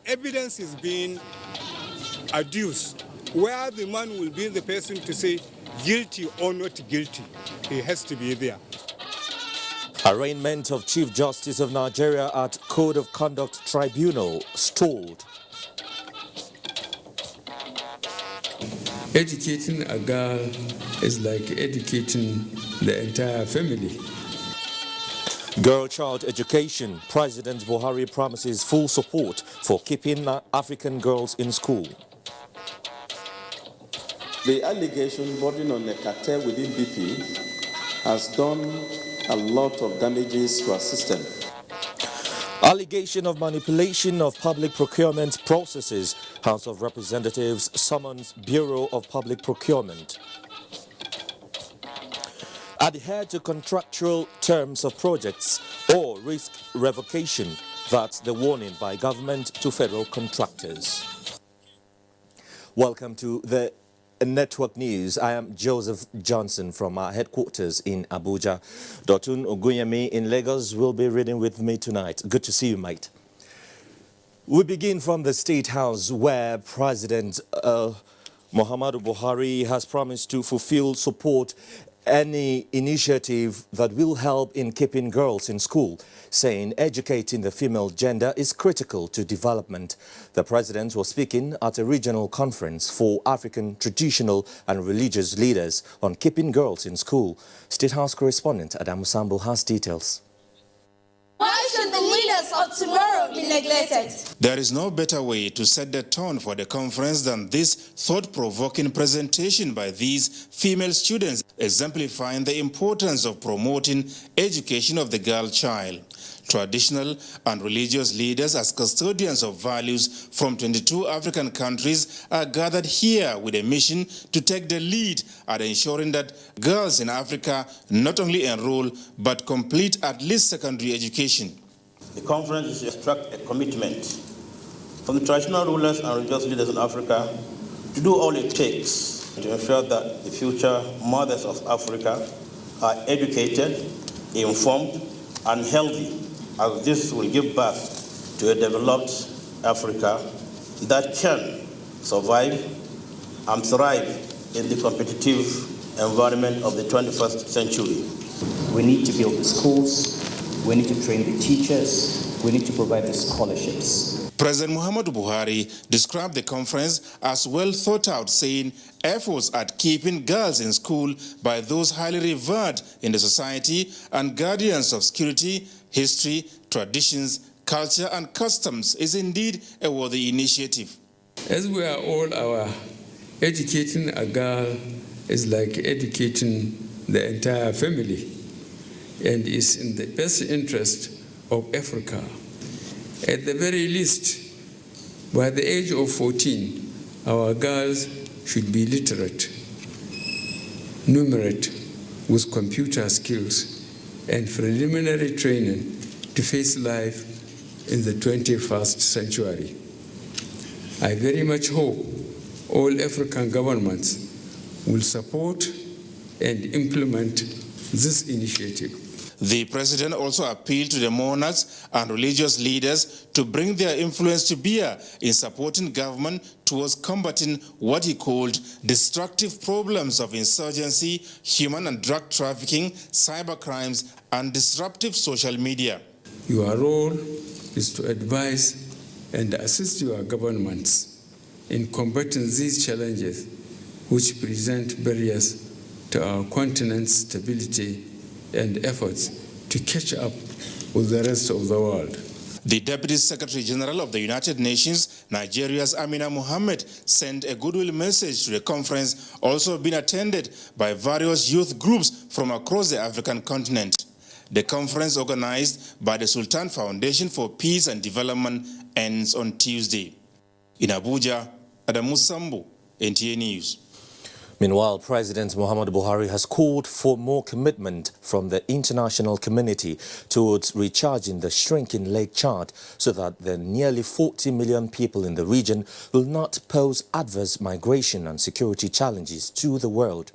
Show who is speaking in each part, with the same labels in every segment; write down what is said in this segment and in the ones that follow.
Speaker 1: evidence is being adduced, where the man will be the person to say guilty or not guilty, he has to be there.
Speaker 2: Arraignment of Chief Justice of Nigeria at Code of Conduct Tribunal stalled.
Speaker 3: Educating a girl is like educating the entire family.
Speaker 2: Girl-child education. President Buhari promises full support for keeping African girls in school.
Speaker 4: The allegation bordering on a cartel within BP has done a lot of damages to our system.
Speaker 2: Allegation of manipulation of public procurement processes. House of Representatives summons Bureau of Public Procurement. Adhere to contractual terms of projects or risk revocation. That's the warning by government to federal contractors. Welcome to the Network News. I am Joseph Johnson from our headquarters in Abuja. Dotun Ogunyemi in Lagos will be reading with me tonight. Good to see you, mate. We begin from the State House, where President Muhammadu Buhari has promised to fulfill support any initiative that will help in keeping girls in school, saying educating the female gender is critical to development. The president was speaking at a regional conference for African traditional and religious leaders on keeping girls in school. State House correspondent Adamu Sambo has details.
Speaker 5: Why should the leaders of tomorrow be neglected?
Speaker 6: There is no better way to set the tone for the conference than this thought-provoking presentation by these female students, exemplifying the importance of promoting education of the girl child. Traditional and religious leaders as custodians of values from 22 African countries are gathered here with a mission to take the lead at ensuring that girls in Africa not only enroll but complete at least secondary education.
Speaker 7: The conference is to extract a commitment from the traditional rulers and religious leaders in Africa to do all it takes to ensure that the future mothers of Africa are educated, informed, and healthy, as this will give birth to a developed Africa that can survive and thrive in the competitive environment of the 21st century.
Speaker 8: We need to build the schools, we need to train the teachers, we need to provide the scholarships.
Speaker 6: President Muhammadu Buhari described the conference as well thought out, saying efforts at keeping girls in school by those highly revered in the society and guardians of security, history, traditions, culture and customs is indeed a worthy initiative.
Speaker 3: As we are all educating a girl is like educating the entire family, and is in the best interest of Africa. At the very least, by the age of 14, our girls should be literate, numerate, with computer skills and preliminary training to face life in the 21st century. I very much hope all African governments will support and implement this initiative.
Speaker 6: The president also appealed to the monarchs and religious leaders to bring their influence to bear in supporting government towards combating what he called destructive problems of insurgency, human and drug trafficking, cybercrimes, and disruptive social media.
Speaker 3: Your role is to advise and assist your governments in combating these challenges which present barriers to our continent's stability and efforts to catch up with the rest of the world.
Speaker 6: The Deputy Secretary General of the United Nations, Nigeria's Amina Mohammed, sent a goodwill message to the conference, also being attended by various youth groups from across the African continent. The conference, organized by the Sultan Foundation for Peace and Development, ends on Tuesday. In Abuja, Adamu Sambo, NTA News.
Speaker 2: Meanwhile, President Muhammadu Buhari has called for more commitment from the international community towards recharging the shrinking Lake Chad so that the nearly 40 million people in the region will not pose adverse migration and security challenges to the world.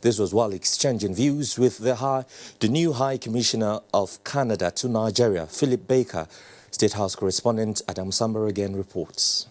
Speaker 2: This was while exchanging views with the new High Commissioner of Canada to Nigeria, Philip Baker, State House correspondent Adam Sambar again reports.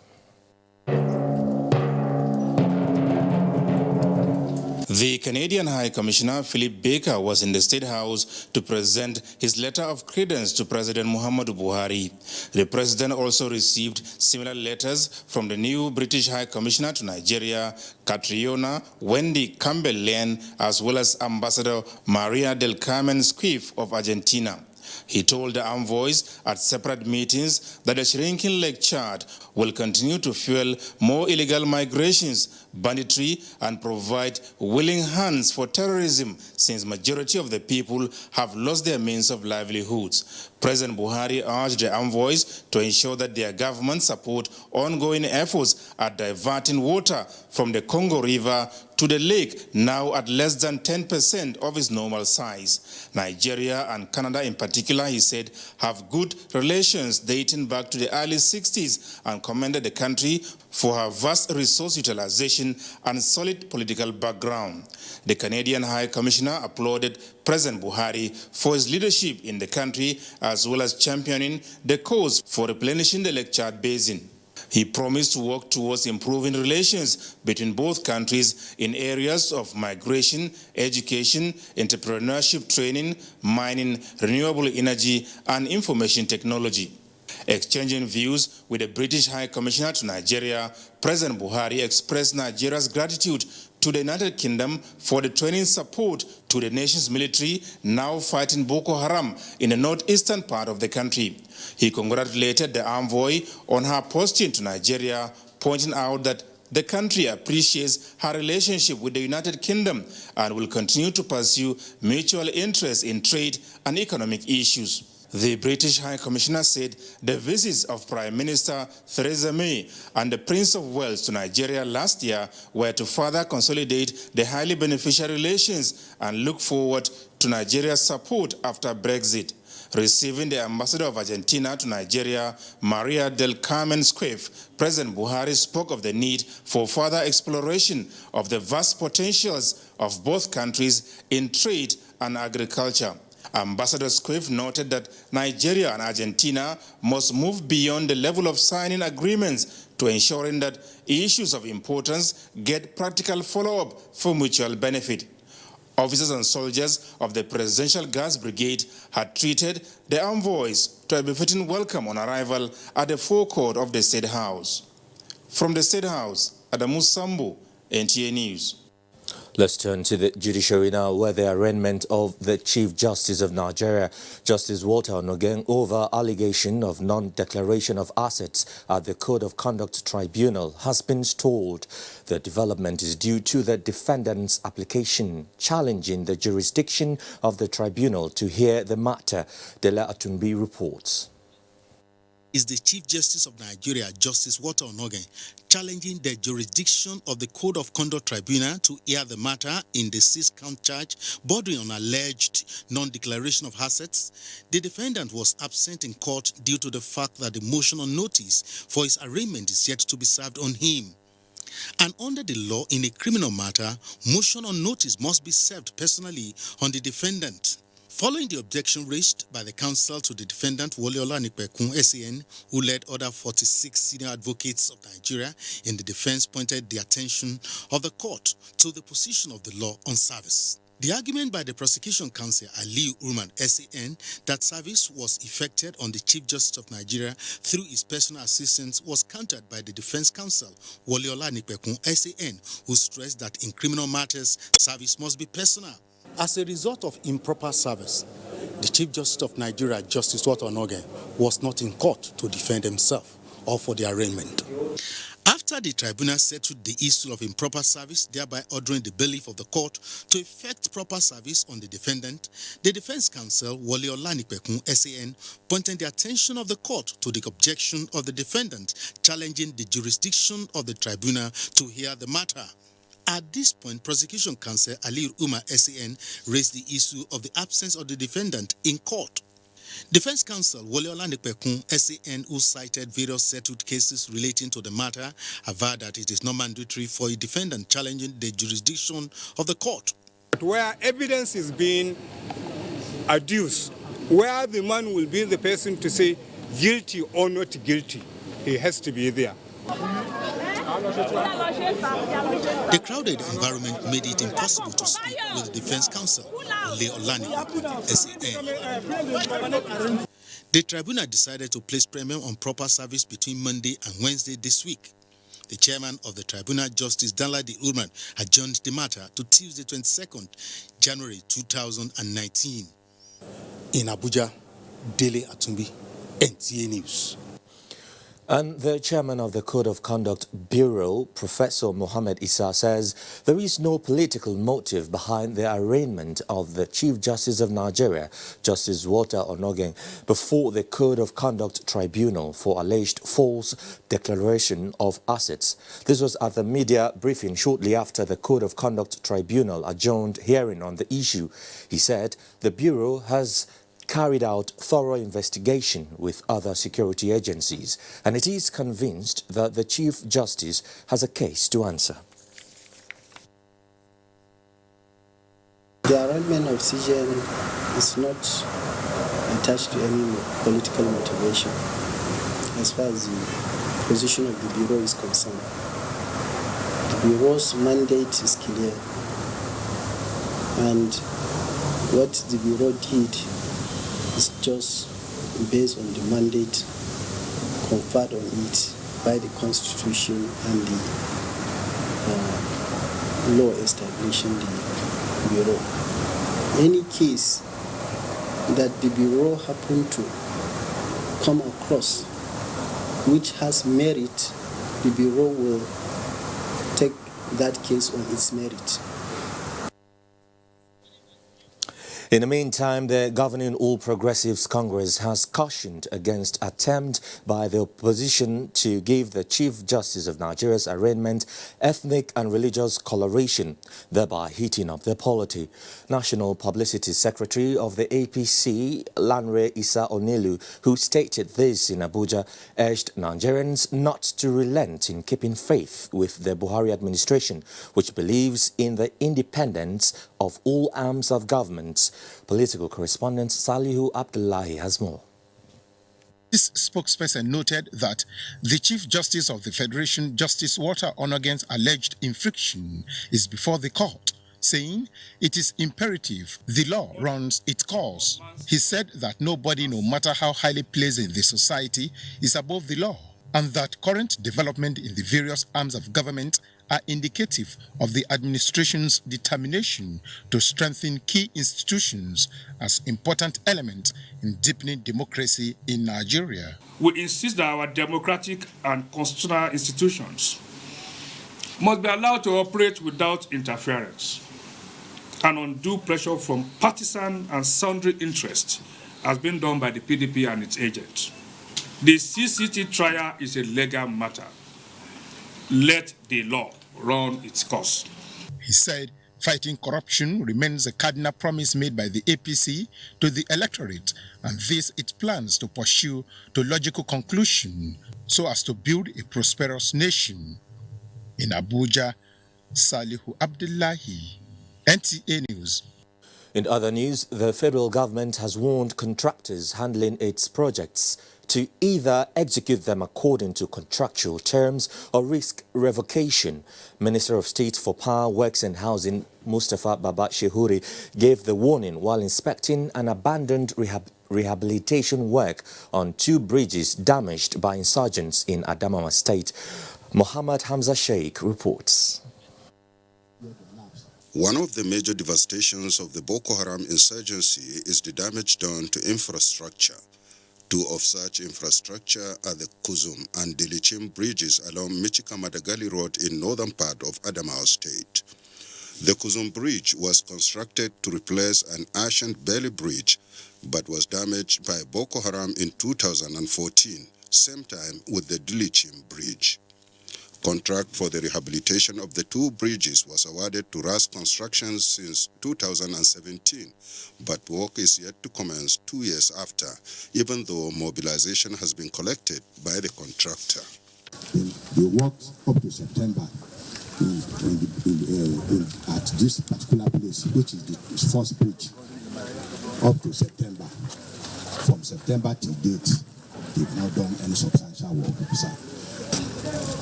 Speaker 6: The Canadian High Commissioner Philip Baker was in the State House to present his letter of credence to President Muhammadu Buhari. The president also received similar letters from the new British High Commissioner to Nigeria, Catriona Wendy Campbell-Lane, as well as Ambassador Maria del Carmen Squiff of Argentina. He told the envoys at separate meetings that the shrinking Lake Chad will continue to fuel more illegal migrations, banditry, and provide willing hands for terrorism, since majority of the people have lost their means of livelihoods. President Buhari urged the envoys to ensure that their government support ongoing efforts at diverting water from the Congo River to the lake, now at less than 10% of its normal size. Nigeria and Canada in particular, he said, have good relations dating back to the early 60s, and commended the country for her vast resource utilization and solid political background. The Canadian High Commissioner applauded President Buhari for his leadership in the country, as well as championing the cause for replenishing the Lake Chad Basin. He promised to work towards improving relations between both countries in areas of migration, education, entrepreneurship training, mining, renewable energy, and information technology. Exchanging views with the British High Commissioner to Nigeria, President Buhari expressed Nigeria's gratitude to the United Kingdom for the training support to the nation's military now fighting Boko Haram in the northeastern part of the country. He congratulated the envoy on her posting to Nigeria, pointing out that the country appreciates her relationship with the United Kingdom and will continue to pursue mutual interests in trade and economic issues. The British High Commissioner said the visits of Prime Minister Theresa May and the Prince of Wales to Nigeria last year were to further consolidate the highly beneficial relations and look forward to Nigeria's support after Brexit. Receiving the ambassador of Argentina to Nigeria, Maria del Carmen Squiff, President Buhari spoke of the need for further exploration of the vast potentials of both countries in trade and agriculture. Ambassador Squiff noted that Nigeria and Argentina must move beyond the level of signing agreements to ensuring that issues of importance get practical follow-up for mutual benefit. Officers and soldiers of the Presidential Guards Brigade had treated the envoys to a befitting welcome on arrival at the forecourt of the State House. From the State House, Adamu Sambu, NTA News.
Speaker 2: Let's turn to the judiciary now, where the arraignment of the Chief Justice of Nigeria, Justice Walter Onnoghen, over allegation of non-declaration of assets at the Code of Conduct Tribunal has been stalled. The development is due to the defendant's application challenging the jurisdiction of the tribunal to hear the matter. Dela Atumbi reports.
Speaker 9: Is the Chief Justice of Nigeria, Justice Walter Onnoghen, challenging the jurisdiction of the Code of Conduct Tribunal to hear the matter in the 6-count charge bordering on alleged non-declaration of assets. The defendant was absent in court due to the fact that the motion on notice for his arraignment is yet to be served on him. And under the law, in a criminal matter, motion on notice must be served personally on the defendant. Following the objection raised by the counsel to the defendant, Wole Olanipekun, SAN, who led other 46 senior advocates of Nigeria in the defense, pointed the attention of the court to the position of the law on service. The argument by the prosecution counsel, Aliyu Umar, SAN, that service was effected on the Chief Justice of Nigeria through his personal assistance was countered by the defense counsel, Wole Olanipekun, SAN, who stressed that in criminal matters, service must be personal. As a result of improper service, the Chief Justice of Nigeria, Justice Walter Onnoghen, was not in court to defend himself or for the arraignment. After the tribunal settled the issue of improper service, thereby ordering the bailiff of the court to effect proper service on the defendant, the defense counsel, Wole Olanipekun, SAN, pointed the attention of the court to the objection of the defendant challenging the jurisdiction of the tribunal to hear the matter. At this point, prosecution counsel Aliyu Umar, SAN, raised the issue of the absence of the defendant in court. Defense counsel Wole Olanipekun, SAN, who cited various settled cases relating to the matter, averred that it is not mandatory for a defendant challenging the jurisdiction of the court.
Speaker 1: Where evidence is being adduced, where the man will be the person to say, guilty or not guilty, he has to be there.
Speaker 9: The crowded environment made it impossible to speak with the defense counsel, Ole Olaniyi, SAN. The tribunal decided to place premium on proper service between Monday and Wednesday this week. The chairman of the tribunal, Justice Danladi Urman, adjourned the matter to Tuesday, 22nd January 2019. In Abuja, Dele Atumbi, NTA News.
Speaker 2: And the chairman of the Code of Conduct Bureau, Professor Mohammed Issa, says there is no political motive behind the arraignment of the Chief Justice of Nigeria, Justice Walter Onnoghen, before the Code of Conduct Tribunal for alleged false declaration of assets. This was at the media briefing shortly after the Code of Conduct Tribunal adjourned hearing on the issue. He said the Bureau has carried out thorough investigation with other security agencies, and it is convinced that the Chief Justice has a case to answer.
Speaker 10: The arraignment of CJN is not attached to any political motivation as far as the position of the Bureau is concerned. The Bureau's mandate is clear, and what the Bureau did is just based on the mandate conferred on it by the Constitution and the law establishing the Bureau. Any case that the Bureau happen to come across which has merit, the Bureau will take that case on its merit.
Speaker 2: In the meantime, the governing All Progressives Congress has cautioned against attempt by the opposition to give the Chief Justice of Nigeria's arraignment ethnic and religious coloration, thereby heating up the polity. National Publicity Secretary of the APC, Lanre Issa Onilu, who stated this in Abuja, urged Nigerians not to relent in keeping faith with the Buhari administration, which believes in the independence of all arms of government. Political correspondent Salihu Abdullahi has more.
Speaker 11: This spokesperson noted that the Chief Justice of the Federation, Justice Walter Onnoghen's alleged infraction is before the court, saying it is imperative the law runs its course. He said that nobody, no matter how highly placed in the society, is above the law, and that current development in the various arms of government are indicative of the administration's determination to strengthen key institutions as important elements in deepening democracy in Nigeria.
Speaker 12: We insist that our democratic and constitutional institutions must be allowed to operate without interference and undue pressure from partisan and sundry interests, as been done by the PDP and its agents. The CCT trial is a legal matter. Let the law run its course.
Speaker 11: He said fighting corruption remains a cardinal promise made by the APC to the electorate, and this it plans to pursue to logical conclusion so as to build a prosperous nation. In Abuja, Salihu Abdullahi, NTA News.
Speaker 2: In other news, the federal government has warned contractors handling its projects to either execute them according to contractual terms or risk revocation. Minister of State for Power, Works and Housing, Mustafa Babat Shehuri, gave the warning while inspecting an abandoned rehabilitation work on 2 bridges damaged by insurgents in Adamawa State. Muhammad Hamza Sheikh reports.
Speaker 13: One of the major devastations of the Boko Haram insurgency is the damage done to infrastructure. 2 of such infrastructure are the Kuzum and Dilichim bridges along Michika-Madagali Road in northern part of Adamawa State. The Kuzum Bridge was constructed to replace an ancient Beli Bridge, but was damaged by Boko Haram in 2014, same time with the Dilichim Bridge. Contract for the rehabilitation of the 2 bridges was awarded to RAS Construction since 2017, but work is yet to commence 2 years after, even though mobilization has been collected by the contractor.
Speaker 14: They worked up to September at this particular place, which is the first bridge, up to September. From September till date, they've not done any substantial work, sir.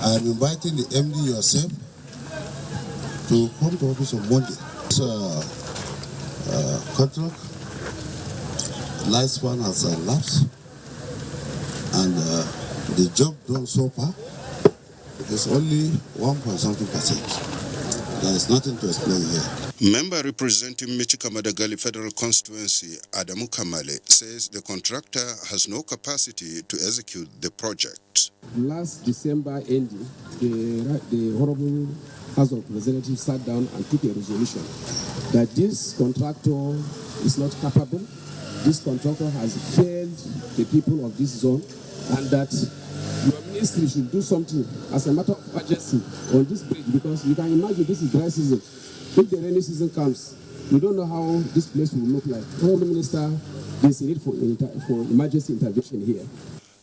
Speaker 13: I'm inviting the MD yourself to come to office on Monday. It's contract lifespan has elapsed, and the job done so far is only 1.something%. There is nothing to explain here. Member representing Michikamadagali Federal Constituency, Adamu Kamale, says the contractor has no capacity to execute the project.
Speaker 15: Last December ending, the Honorable House of Representatives sat down and took a resolution that this contractor is not capable, this contractor has failed the people of this zone, and that your ministry should do something as a matter of urgency on this bridge, because you can imagine this is dry season. If the rainy season comes, we don't know how this place will look like. Honorable Minister, there's a need for emergency intervention here.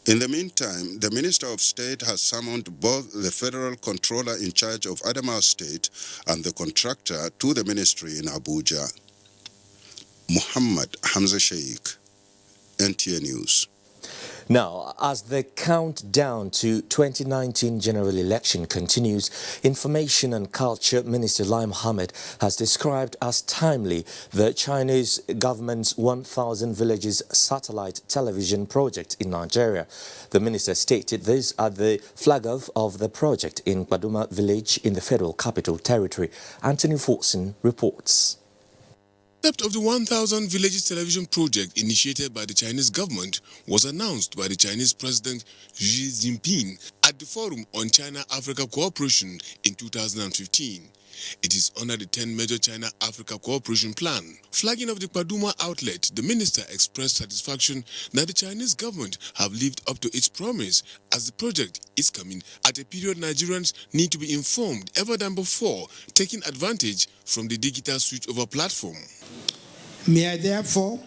Speaker 13: In the meantime, the Minister of State has summoned both the federal controller in charge of Adamawa State and the contractor to the ministry in Abuja. Muhammad Hamza Sheikh, NTA News.
Speaker 2: Now, as the countdown to 2019 general election continues, Information and Culture Minister Lai Mohammed has described as timely the Chinese government's 1,000 Villages satellite television project in Nigeria. The minister stated this at the flag-off of the project in Paduma village in the Federal Capital Territory. Anthony Forson reports.
Speaker 16: The concept of the 1,000 Villages television project initiated by the Chinese government was announced by the Chinese President Xi Jinping at the Forum on China-Africa Cooperation in 2015. It is under the 10 Major China-Africa Cooperation Plan. Flagging of the Paduma outlet, the minister expressed satisfaction that the Chinese government have lived up to its promise as the project is coming at a period Nigerians need to be informed ever than before, taking advantage from the digital switchover platform.
Speaker 17: May I therefore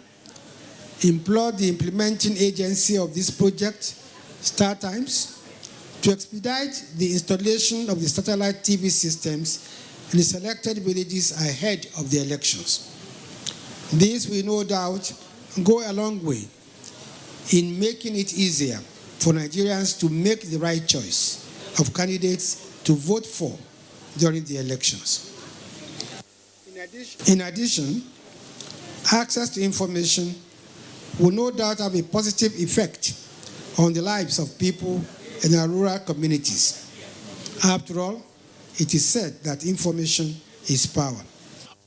Speaker 17: implore the implementing agency of this project, StarTimes, to expedite the installation of the satellite TV systems in the selected villages ahead of the elections. This will no doubt go a long way in making it easier for Nigerians to make the right choice of candidates to vote for during the elections. In addition, access to information will no doubt have a positive effect on the lives of people in our rural communities. After all, it is said that information is power.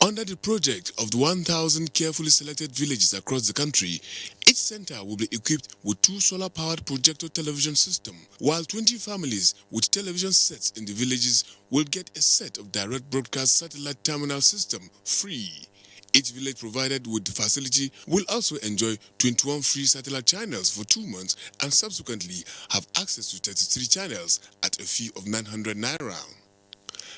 Speaker 16: Under the project of the 1,000 carefully selected villages across the country, each center will be equipped with 2 solar-powered projector television systems, while 20 families with television sets in the villages will get a set of direct broadcast satellite terminal system free. Each village provided with the facility will also enjoy 21 free satellite channels for 2 months and subsequently have access to 33 channels at a fee of 900 naira.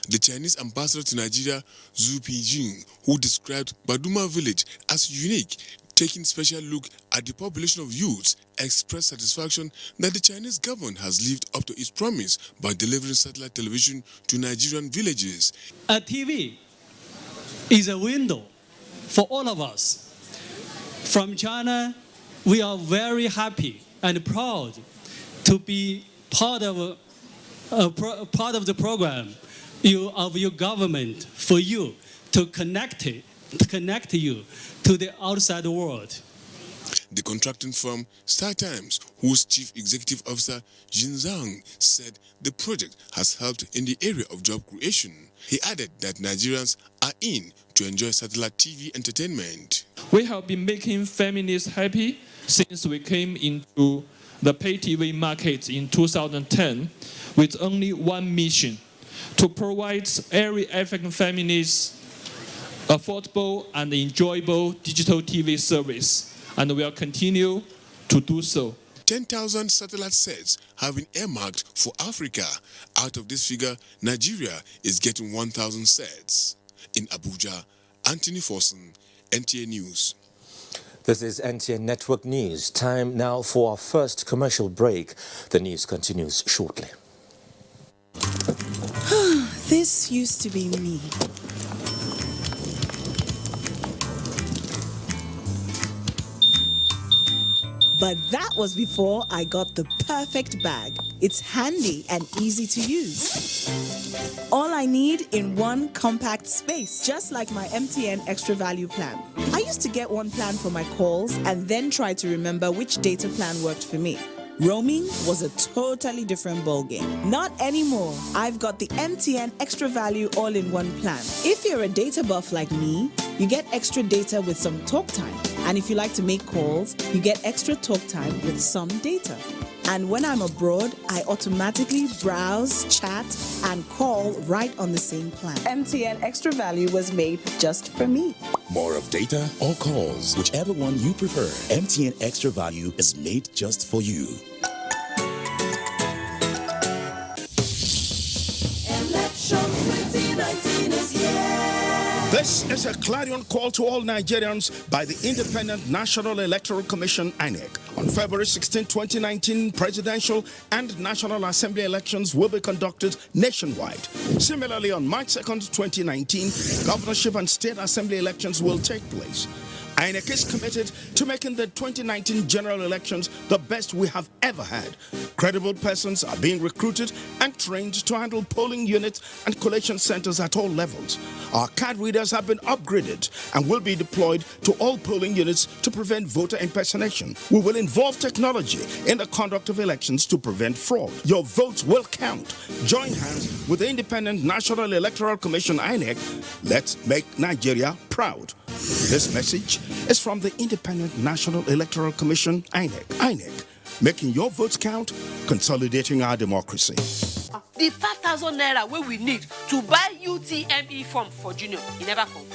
Speaker 16: The Chinese ambassador to Nigeria, Zhu Pijing, who described Paduma village as unique, taking special look at the population of youths, expressed satisfaction that the Chinese government has lived up to its promise by delivering satellite television to Nigerian villages.
Speaker 18: A TV is a window for all of us. From China, we are very happy and proud to be part of the program of your government for you to connect you to the outside world.
Speaker 16: The contracting firm StarTimes, whose chief executive officer Jin Zhang said the project has helped in the area of job creation. He added that Nigerians are in to enjoy satellite TV entertainment.
Speaker 19: We have been making families happy since we came into the pay TV market in 2010 with only one mission: to provide every African families affordable and enjoyable digital TV service, and we will continue to do so.
Speaker 16: 10,000 satellite sets have been earmarked for Africa. Out of this figure, Nigeria is getting 1,000 sets. In Abuja, Anthony Forson, NTA News.
Speaker 2: This is NTA Network News. Time now for our first commercial break. The news continues shortly.
Speaker 20: This used to be me. But that was before I got the perfect bag. It's handy and easy to use. All I need in one compact space, just like my MTN Extra Value plan. I used to get one plan for my calls and then try to remember which data plan worked for me. Roaming was a totally different ballgame. Not anymore. I've got the MTN Extra Value all-in-one plan. If you're a data buff like me, you get extra data with some talk time. And if you like to make calls, you get extra talk time with some data. And when I'm abroad, I automatically browse, chat, and call right on the same plan. MTN Extra Value was made just for me.
Speaker 21: More of data or calls, whichever one you prefer. MTN Extra Value is made just for you.
Speaker 5: Election 2019 is here.
Speaker 22: This is a clarion call to all Nigerians by the Independent National Electoral Commission, INEC. On February 16, 2019, presidential and National Assembly elections will be conducted nationwide. Similarly, on March 2, 2019, governorship and state assembly elections will take place. INEC is committed to making the 2019 general elections the best we have ever had. Credible persons are being recruited and trained to handle polling units and collation centers at all levels. Our card readers have been upgraded and will be deployed to all polling units to prevent voter impersonation. We will involve technology in the conduct of elections to prevent fraud. Your votes will count. Join hands with the Independent National Electoral Commission, INEC. Let's make Nigeria proud. This message is from the Independent National Electoral Commission, INEC. INEC, making your votes count, consolidating our democracy.
Speaker 23: The 5,000 naira where we need to buy UTME form for Junior, he never come.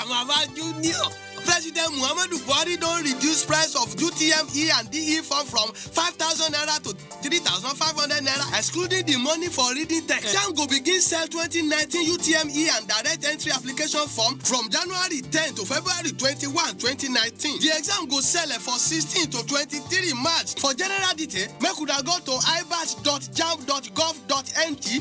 Speaker 24: Mama Junior, President Muhammadu Buhari don't reduce price of UTME and DE form from 5,000 naira to 3,500 naira, excluding the money for reading text. Jam go begin sell 2019 UTME and direct entry application form from January 10 to February 21, 2019. The exam go sell for 16 to 23 March. For general detail, make could go to ibas.jam.gov.nt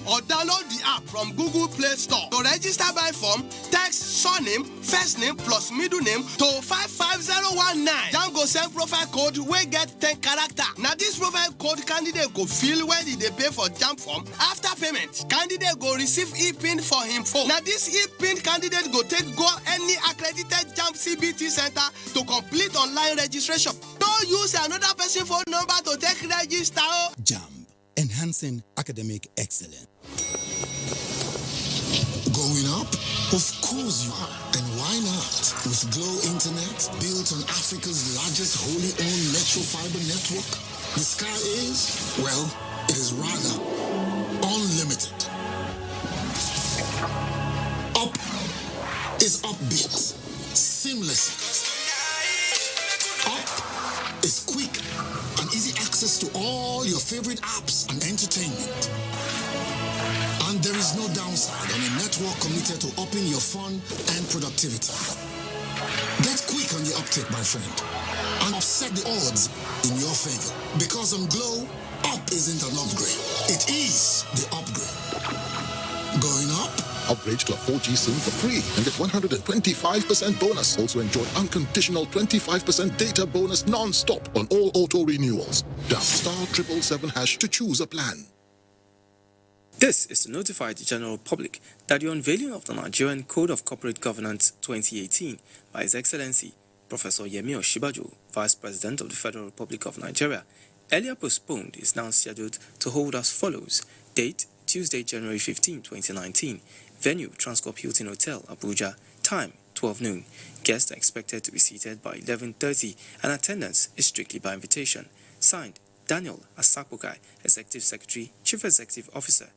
Speaker 24: or download the app from Google Play Store. To register by form, text surname, first name plus middle name to 55019. Jam go send profile code wey get 10 character. Now this profile code candidate go fill when they pay for jam form. After payment, candidate go receive e-pin for him phone. Now this e-pin candidate go take go any accredited jam CBT center to complete online registration. Don't use another person phone number to take register.
Speaker 25: Jam, enhancing academic excellence.
Speaker 26: Going up? Of course you are. And why not? With Glow Internet, built on Africa's largest wholly owned metro fiber network, the sky is, well, it is rather unlimited. Up is upbeat, seamless. Up is quick and easy access to all your favorite apps and entertainment. And there is no downside on a network committed to upping your fun and productivity. Get quick on the uptake, my friend, and upset the odds in your favor. Because on Glow, up isn't an upgrade. It is the upgrade. Going up?
Speaker 27: Upgrade to a 4G SIM for free and get 125% bonus. Also enjoy unconditional 25% data bonus non-stop on all auto renewals. Dial *777# to choose a plan.
Speaker 28: This is to notify the general public that the unveiling of the Nigerian Code of Corporate Governance 2018 by His Excellency Professor Yemi Osinbajo, Vice President of the Federal Republic of Nigeria, earlier postponed, is now scheduled to hold as follows. Date, Tuesday, January 15, 2019. Venue, Transcorp Hilton Hotel, Abuja. Time, 12 noon. Guests are expected to be seated by 11:30 and attendance is strictly by invitation. Signed, Daniel Asapokai, Executive Secretary, Chief Executive Officer.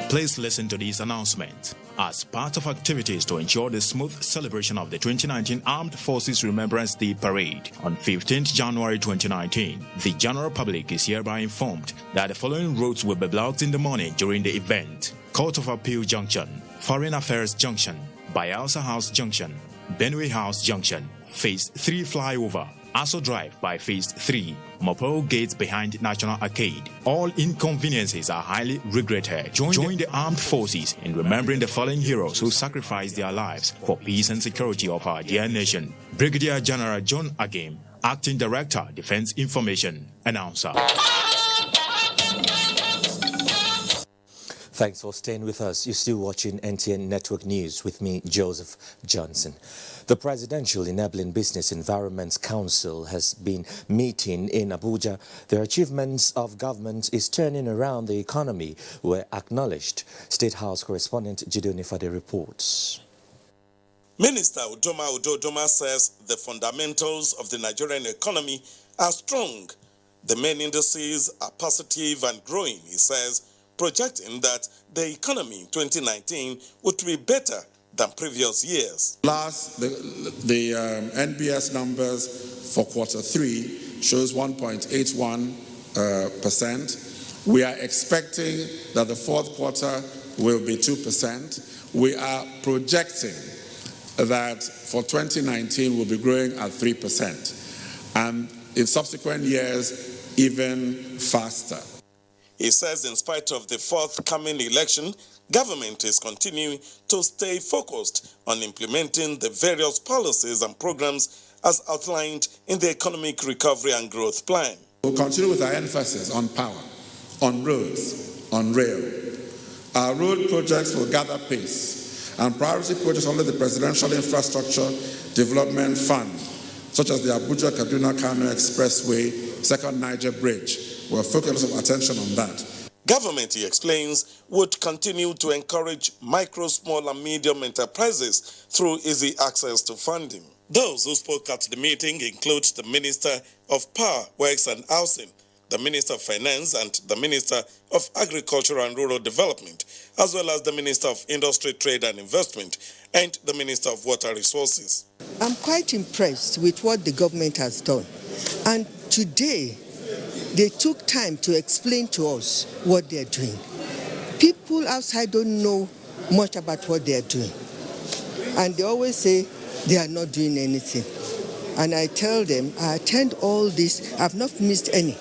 Speaker 29: Please listen to this announcement. As part of activities to ensure the smooth celebration of the 2019 Armed Forces Remembrance Day Parade on 15th January 2019, the general public is hereby informed that the following roads will be blocked in the morning during the event: Court of Appeal Junction, Foreign Affairs Junction, Bayelsa House Junction, Benue House Junction, Phase 3 Flyover, Aso Drive by Phase 3, Mopo Gates behind National Arcade. All inconveniences are highly regretted. Join the armed forces in remembering the fallen heroes who sacrificed their lives for peace and security of our dear nation. Brigadier General John Agim, Acting Director, Defense Information, announcer.
Speaker 2: Thanks for staying with us. You're still watching NTA Network News with me, Joseph Johnson. The Presidential Enabling Business Environments Council has been meeting in Abuja. Their achievements of government is turning around the economy were acknowledged. State House correspondent Judicial reports.
Speaker 1: Minister Udoma says the fundamentals of the Nigerian economy are strong. The main indices are positive and growing, he says, projecting that the economy in 2019 would be better than previous years.
Speaker 3: Last, the NBS numbers for Q3 shows 1.81%. We are expecting that the fourth quarter will be 2%. We are projecting that for 2019 we'll be growing at 3%, and in subsequent years even faster.
Speaker 1: He says in spite of the forthcoming election, government is continuing to stay focused on implementing the various policies and programs as outlined in the Economic Recovery and Growth Plan.
Speaker 3: We'll continue with our emphasis on power, on roads, on rail. Our road projects will gather pace, and priority projects under the Presidential Infrastructure Development Fund, such as the Abuja-Kaduna-Kano Expressway, Second Niger Bridge, will focus of attention on that.
Speaker 1: Government, he explains, would continue to encourage micro, small and medium enterprises through easy access to funding. Those who spoke at the meeting include the Minister of Power, Works and Housing, the Minister of Finance and the Minister of Agriculture and Rural Development, as well as the Minister of Industry, Trade and Investment and the Minister of Water Resources.
Speaker 4: I'm quite impressed with what the government has done. And today, they took time to explain to us what they're doing. People outside don't know much about what they're doing. And they always say they are not doing anything. And I tell them, I attend all this, I've not missed any.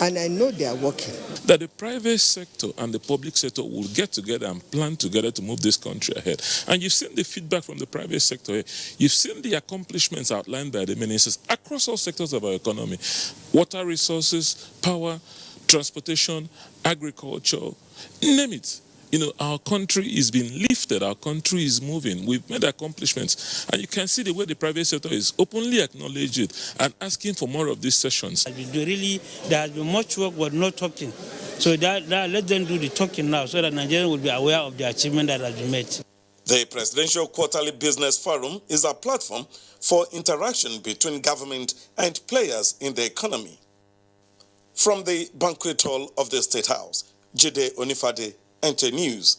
Speaker 4: And I know they are working.
Speaker 6: That the private sector and the public sector will get together and plan together to move this country ahead. And you've seen the feedback from the private sector. You've seen the accomplishments outlined by the ministers across all sectors of our economy. Water resources, power, transportation, agriculture, name it. You know, our country is being lifted, our country is moving, we've made accomplishments. And you can see the way the private sector is openly acknowledging it and asking for more of these sessions.
Speaker 7: Really, there has been much work, but no talking. So let them do the talking now so that Nigerians will be aware of the achievement that has been made.
Speaker 1: The Presidential Quarterly Business Forum is a platform for interaction between government and players in the economy. From the banquet hall of the State House, Jide Onifade, NTA News.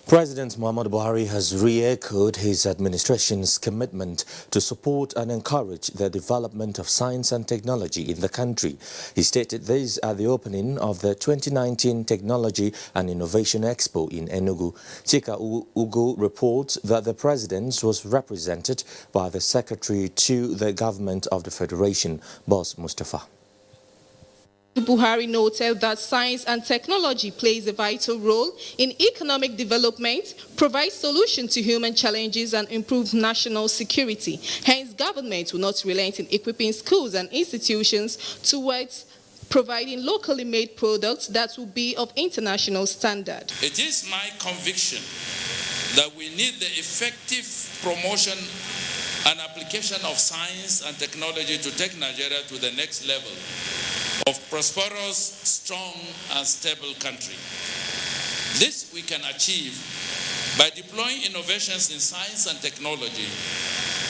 Speaker 2: President Muhammadu Buhari has re-echoed his administration's commitment to support and encourage the development of science and technology in the country. He stated this at the opening of the 2019 Technology and Innovation Expo in Enugu. Chika Ugu reports that the president was represented by the Secretary to the Government of the Federation, Boss Mustafa.
Speaker 8: Buhari noted that science and technology plays a vital role in economic development, provides solutions to human challenges and improve national security. Hence, government will not relent in equipping schools and institutions towards providing locally made products that will be of international standard.
Speaker 9: It is my conviction that we need the effective promotion and application of science and technology to take Nigeria to the next level of prosperous, strong, and stable country. This we can achieve by deploying innovations in science and technology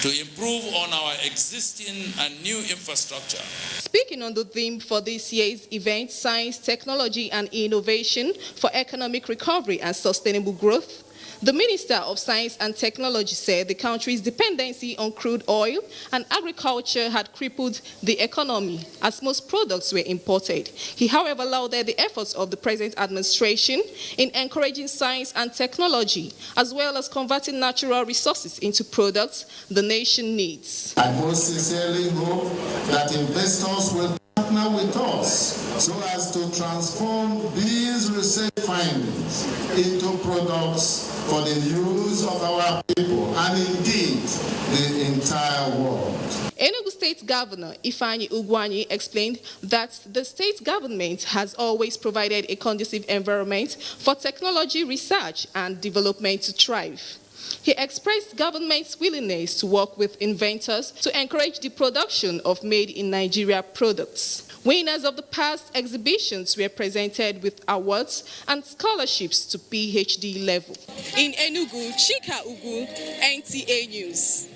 Speaker 9: to improve on our existing and new infrastructure.
Speaker 8: Speaking on the theme for this year's event, Science, Technology, and Innovation for Economic Recovery and Sustainable Growth, the Minister of Science and Technology said the country's dependency on crude oil and agriculture had crippled the economy as most products were imported. He, however, lauded the efforts of the present administration in encouraging science and technology, as well as converting natural resources into products the nation needs.
Speaker 26: I most sincerely hope that investors will partner with us so as to transform these research findings into products for the use of our people and indeed the entire world.
Speaker 8: Enugu State Governor Ifeanyi Ugwuanyi explained that the state government has always provided a conducive environment for technology research and development to thrive. He expressed government's willingness to work with inventors to encourage the production of made-in-Nigeria products. Winners of the past exhibitions were presented with awards and scholarships to PhD level. In Enugu, Chika Ugu, NTA News.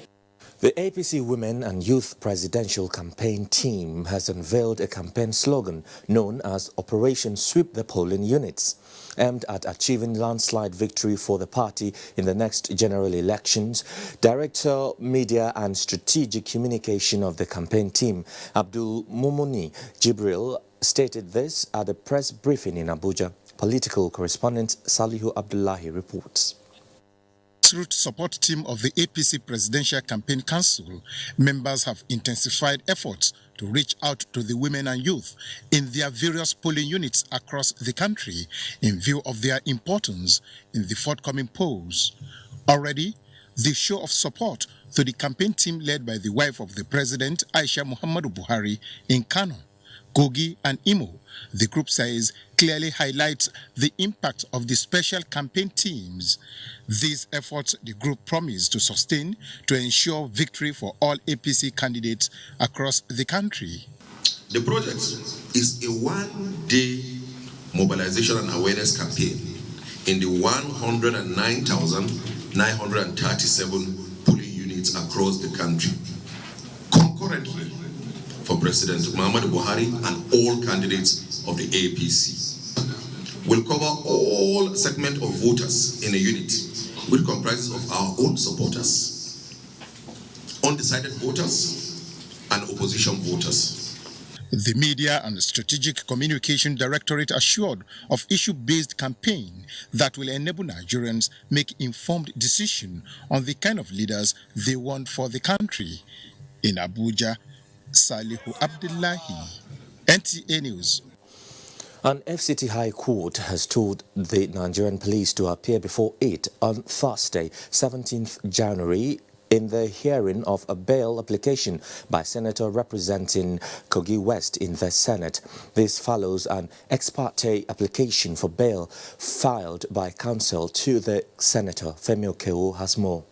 Speaker 2: The APC Women and Youth Presidential Campaign Team has unveiled a campaign slogan known as Operation Sweep the Polling Units, aimed at achieving landslide victory for the party in the next general elections. Director, Media and Strategic Communication of the campaign team, Abdul Mumuni Jibril, stated this at a press briefing in Abuja. Political correspondent Salihu Abdullahi reports.
Speaker 10: Grassroots support team of the APC Presidential Campaign Council, members have intensified efforts to reach out to the women and youth in their various polling units across the country in view of their importance in the forthcoming polls. Already, the show of support to the campaign team led by the wife of the president, Aisha Muhammadu Buhari, in Kano, Kogi and Imo, the group says, clearly highlights the impact of the special campaign teams. These efforts the group promised to sustain to ensure victory for all APC candidates across the country.
Speaker 11: The project is a one-day mobilization and awareness campaign in the 109,937 polling units across the country. Concurrently, for President Muhammadu Buhari and all candidates of the APC. Will cover all segments of voters in a unit, which comprises of our own supporters, undecided voters, and opposition voters.
Speaker 10: The Media and Strategic Communication Directorate assured of issue-based campaign that will enable Nigerians make informed decisions on the kind of leaders they want for the country. In Abuja, Salihu Abdullahi, NTA News.
Speaker 2: An FCT High Court has told the Nigerian police to appear before it on Thursday, 17th January, in the hearing of a bail application by Senator representing Kogi West in the Senate. This follows an ex parte application for bail filed by counsel to the Senator. Femi Okewo has more.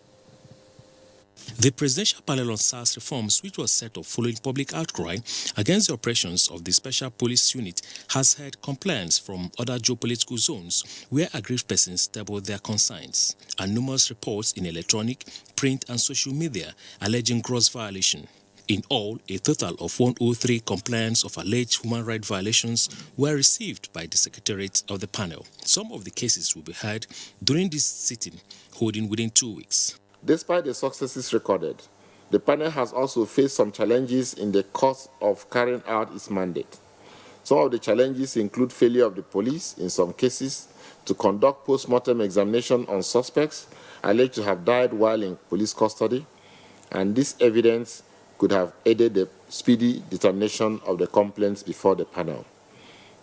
Speaker 12: The Presidential Panel on SARS reforms, which was set up following public outcry against the operations of the Special Police Unit, has heard complaints from other geopolitical zones where aggrieved persons tabled their concerns, and numerous reports in electronic, print and social media alleging gross violation. In all, a total of 103 complaints of alleged human rights violations were received by the Secretariat of the panel. Some of the cases will be heard during this sitting, holding within 2 weeks.
Speaker 13: Despite the successes recorded, the panel has also faced some challenges in the course of carrying out its mandate. Some of the challenges include failure of the police, in some cases, to conduct post-mortem examination on suspects alleged to have died while in police custody, and this evidence could have aided the speedy determination of the complaints before the panel.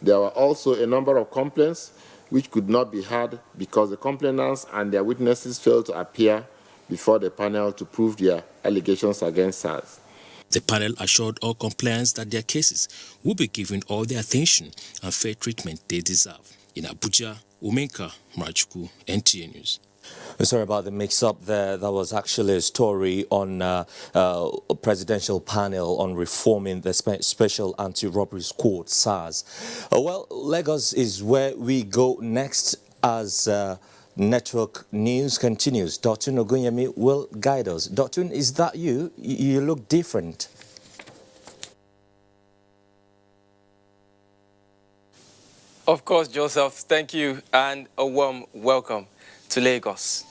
Speaker 13: There were also a number of complaints which could not be heard because the complainants and their witnesses failed to appear before the panel to prove their allegations against SARS.
Speaker 12: The panel assured all complainants that their cases will be given all the attention and fair treatment they deserve. In Abuja, Umenka Mrachuku, NTA News.
Speaker 2: Sorry about the mix-up there. That was actually a story on a presidential panel on reforming the Special Anti-Robbery Squad, SARS. Well, Lagos is where we go next as network news continues. Dotun Ogunyemi will guide us. Dotun, is that you? You look different.
Speaker 14: Of course, Joseph. Thank you and a warm welcome to Lagos.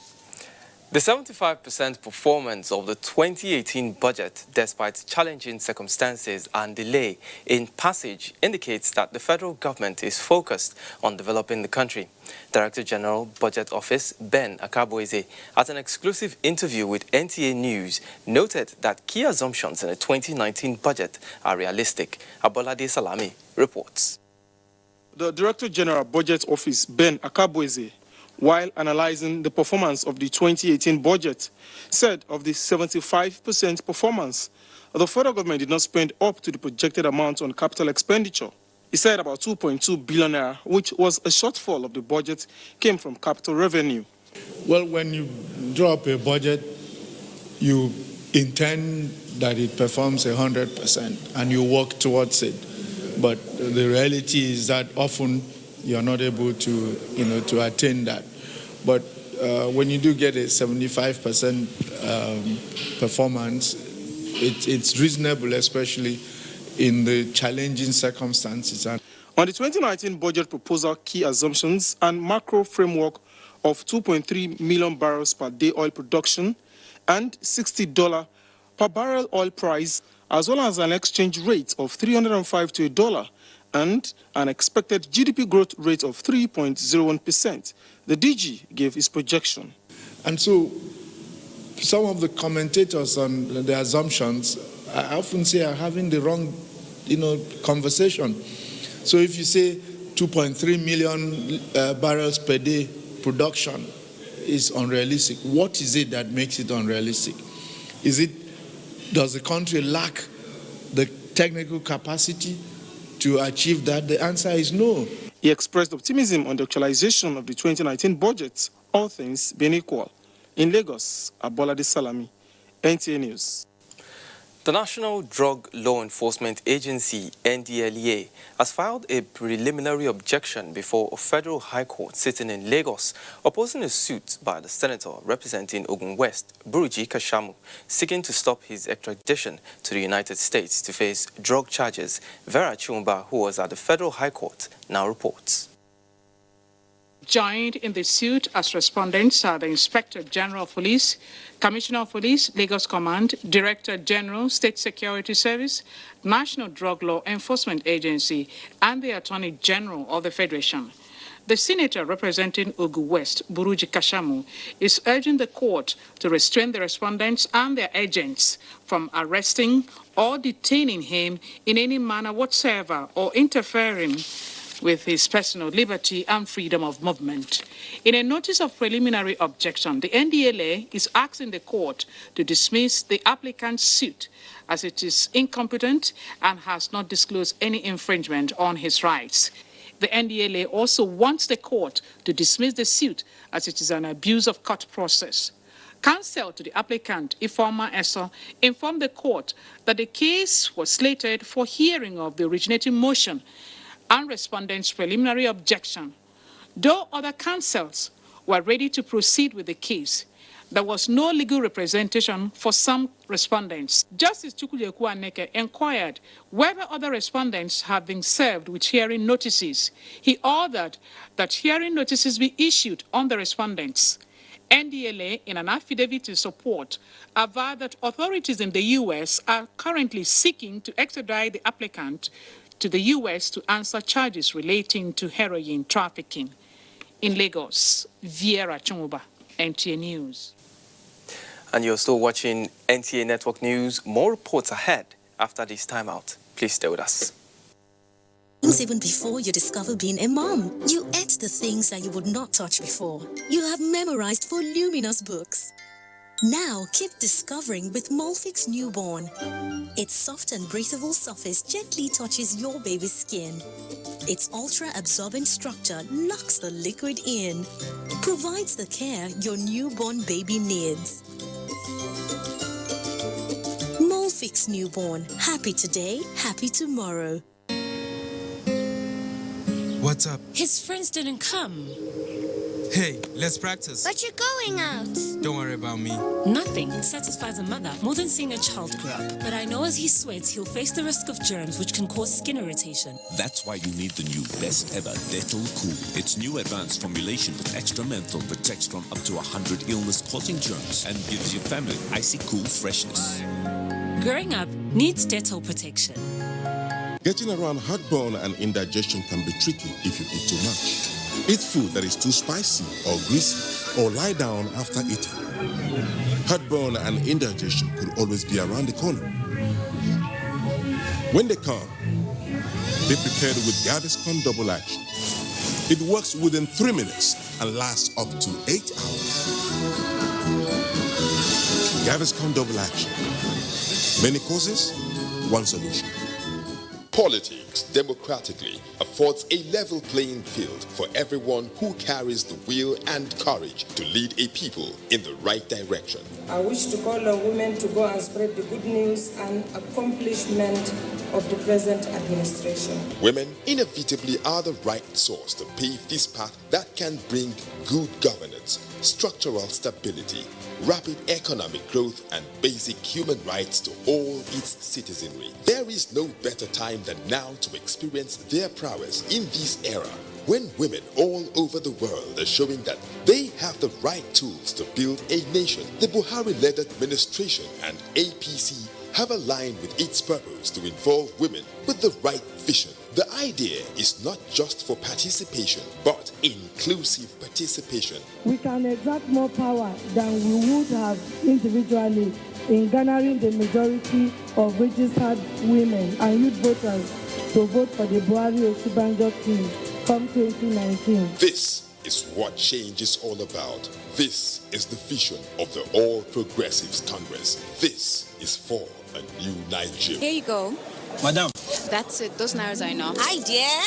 Speaker 28: The 75% performance of the 2018 budget, despite challenging circumstances and delay in passage, indicates that the federal government is focused on developing the country. Director General Budget Office Ben Akabueze, at an exclusive interview with NTA News, noted that key assumptions in the 2019 budget are realistic. Abolade Salami reports.
Speaker 5: The Director General Budget Office Ben Akabueze, while analyzing the performance of the 2018 budget, said of the 75% performance, the federal government did not spend up to the projected amount on capital expenditure. He said about 2.2 billion naira, which was a shortfall of the budget, came from capital revenue.
Speaker 15: Well, when you draw up a budget, you intend that it performs 100% and you work towards it. But the reality is that often you're not able to, to attain that. But when you do get a 75% performance, it's reasonable, especially in the challenging circumstances.
Speaker 5: On the 2019 budget proposal, key assumptions and macro framework of 2.3 million barrels per day oil production and $60 per barrel oil price, as well as an exchange rate of 305 to $1 and an expected GDP growth rate of 3.01%. The DG gave his projection.
Speaker 15: And so some of the commentators on the assumptions, I often say, are having the wrong, conversation. So if you say 2.3 million barrels per day production is unrealistic, what is it that makes it unrealistic? Does the country lack the technical capacity to achieve that? The answer is no.
Speaker 5: He expressed optimism on the actualization of the 2019 budget, all things being equal. In Lagos, Abolade Salami, NTA News.
Speaker 28: The National Drug Law Enforcement Agency, NDLEA, has filed a preliminary objection before a federal high court sitting in Lagos, opposing a suit by the senator representing Ogun West, Buruji Kashamu, seeking to stop his extradition to the United States to face drug charges. Vera Chumba, who was at the federal high court, now reports.
Speaker 16: Joined in the suit as respondents are the Inspector General of Police, Commissioner of Police, Lagos Command, Director General, State Security Service, National Drug Law Enforcement Agency, and the Attorney General of the Federation. The senator representing Ogu West, Buruji Kashamu, is urging the court to restrain the respondents and their agents from arresting or detaining him in any manner whatsoever or interfering with his personal liberty and freedom of movement. In a notice of preliminary objection, the NDLA is asking the court to dismiss the applicant's suit as it is incompetent and has not disclosed any infringement on his rights. The NDLA also wants the court to dismiss the suit as it is an abuse of court process. Counsel to the applicant, Ifeoma Eso, informed the court that the case was slated for hearing of the originating motion and respondents' preliminary objection. Though other counsels were ready to proceed with the case, there was no legal representation for some respondents. Justice Chukwuleku Aneke inquired whether other respondents had been served with hearing notices. He ordered that hearing notices be issued on the respondents. NDLA, in an affidavit to support, averred that authorities in the U.S. are currently seeking to extradite the applicant to the U.S. to answer charges relating to heroin trafficking. In Lagos, Vera Chumuba, NTA News.
Speaker 28: And you're still watching NTA Network News. More reports ahead after this timeout. Please stay with us.
Speaker 17: Even before you discover being a mom, you ate the things that you would not touch before. You have memorized voluminous books. Now keep discovering with Molfix Newborn. Its soft and breathable surface gently touches your baby's skin. Its ultra-absorbent structure locks the liquid in, provides the care your newborn baby needs. Molfix Newborn. Happy today, happy tomorrow.
Speaker 18: What's up?
Speaker 19: His friends didn't come.
Speaker 18: Hey, let's practice.
Speaker 19: But you're going out.
Speaker 18: Don't worry about me.
Speaker 20: Nothing satisfies a mother more than seeing a child grow up. But I know as he sweats, he'll face the risk of germs which can cause skin irritation.
Speaker 21: That's why you need the new best ever Dettol Cool. Its new advanced formulation with extra menthol protects from up to 100 illness-causing germs and gives your family icy cool freshness.
Speaker 20: Growing up needs Dettol protection.
Speaker 22: Getting around heartburn and indigestion can be tricky if you eat too much. Eat food that is too spicy or greasy, or lie down after eating. Heartburn and indigestion could always be around the corner. When they come, be prepared with Gaviscon Double Action. It works within 3 minutes and lasts up to 8 hours. Gaviscon Double Action. Many causes, one solution.
Speaker 23: Politics, democratically, affords a level playing field for everyone who carries the will and courage to lead a people in the right direction.
Speaker 24: I wish to call on women to go and spread the good news and accomplishment of the present administration.
Speaker 23: Women inevitably are the right source to pave this path that can bring good governance, structural stability, rapid economic growth, and basic human rights to all its citizenry. There is no better time than now to experience their prowess in this era, when women all over the world are showing that they have the right tools to build a nation. The Buhari-led administration and APC have aligned with its purpose to involve women with the right vision. The idea is not just for participation, but inclusive participation.
Speaker 25: We can exert more power than we would have individually in garnering the majority of registered women and youth voters to vote for the Buhari-Osinbajo team come 2019.
Speaker 23: This is what change is all about. This is the vision of the All Progressives Congress. This is for a new Nigeria.
Speaker 27: Here you go.
Speaker 18: Madam.
Speaker 27: That's it. Those nairas are enough.
Speaker 30: Hi, dear.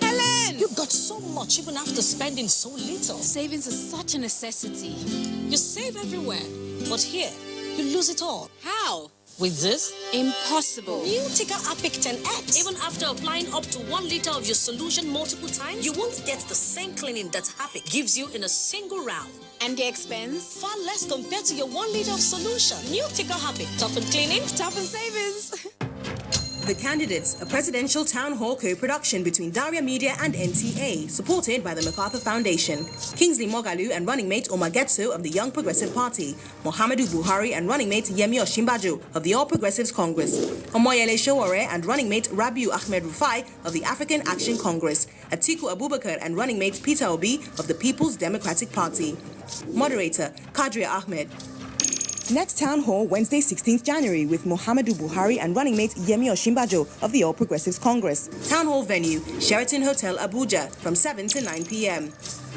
Speaker 30: Helen! You got so much even after spending so little.
Speaker 27: Savings is such a necessity.
Speaker 30: You save everywhere, but here, you lose it all.
Speaker 27: How?
Speaker 30: With this?
Speaker 27: Impossible.
Speaker 30: New Tika Apic 10X. Even after applying up to 1 liter of your solution multiple times, you won't get the same cleaning that Apic gives you in a single round.
Speaker 27: And the expense?
Speaker 30: Far less compared to your 1 liter of solution. New Tika Apic. Toughen cleaning,
Speaker 27: toughen savings.
Speaker 31: The Candidates, a presidential town hall co-production between Daria Media and NTA, supported by the MacArthur Foundation. Kingsley Moghalu and running mate Omar Getso of the Young Progressive Party, Muhammadu Buhari and running mate Yemi Osinbajo of the All Progressives Congress, Omoyele Sowore and running mate Rabiu Ahmed Rufai of the African Action Congress, Atiku Abubakar and running mate Peter Obi of the People's Democratic Party. Moderator Kadria Ahmed. Next town hall Wednesday 16th January with Muhammadu Buhari and running mate Yemi Osinbajo of the All Progressives Congress. Town hall venue Sheraton Hotel Abuja from 7 to 9 p.m.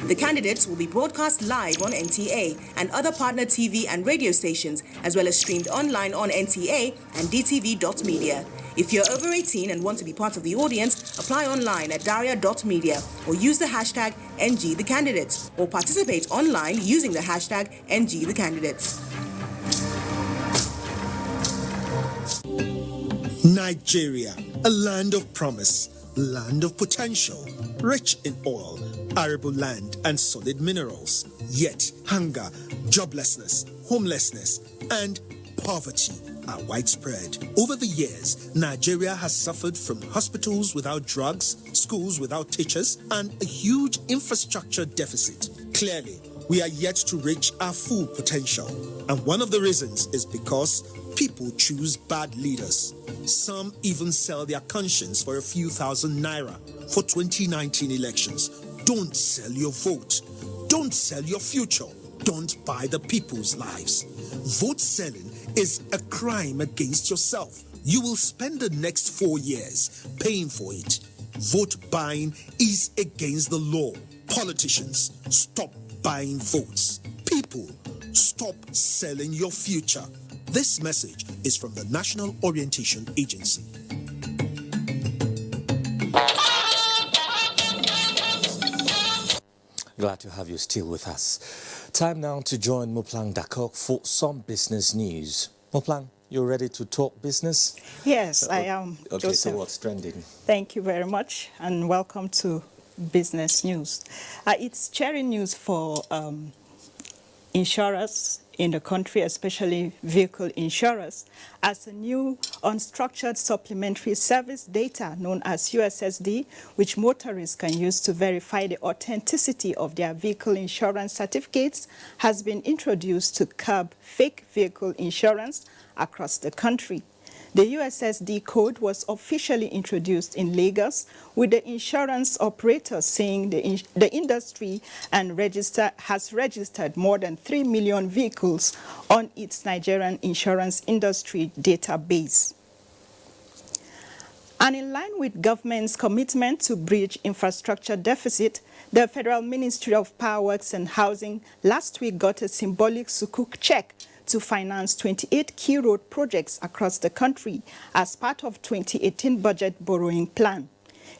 Speaker 31: The candidates will be broadcast live on NTA and other partner TV and radio stations, as well as streamed online on NTA and DTV.media. If you're over 18 and want to be part of the audience, apply online at daria.media or use the hashtag NGTheCandidates or participate online using the hashtag NGTheCandidates.
Speaker 32: Nigeria, a land of promise, land of potential, rich in oil, arable land and solid minerals. Yet hunger, joblessness, homelessness and poverty are widespread. Over the years, Nigeria has suffered from hospitals without drugs, schools without teachers, and a huge infrastructure deficit. Clearly, we are yet to reach our full potential. And one of the reasons is because people choose bad leaders. Some even sell their conscience for a few thousand naira. For 2019 elections, don't sell your vote. Don't sell your future. Don't buy the people's lives. Vote selling is a crime against yourself. You will spend the next 4 years paying for it. Vote buying is against the law. Politicians, stop buying votes. People, stop selling your future. This message is from the National Orientation Agency.
Speaker 2: Glad to have you still with us. Time now to join Moplang Dakok for some business news. Moplang, you ready to talk business?
Speaker 33: Yes, I am.
Speaker 2: Okay,
Speaker 33: Joseph.
Speaker 2: so what's trending?
Speaker 33: Thank you very much and welcome to
Speaker 1: business news. It's cheering news for insurers in the country, especially vehicle insurers, as a new unstructured supplementary service data known as USSD, which motorists can use to verify the authenticity of their vehicle insurance certificates, has been introduced to curb fake vehicle insurance across the country. The USSD code was officially introduced in Lagos, with the insurance operator saying the industry has registered more than 3 million vehicles on its Nigerian insurance industry database. And in line with government's commitment to bridge infrastructure deficit, the Federal Ministry of Power Works and Housing last week got a symbolic sukuk check to finance 28 key road projects across the country as part of 2018 budget borrowing plan.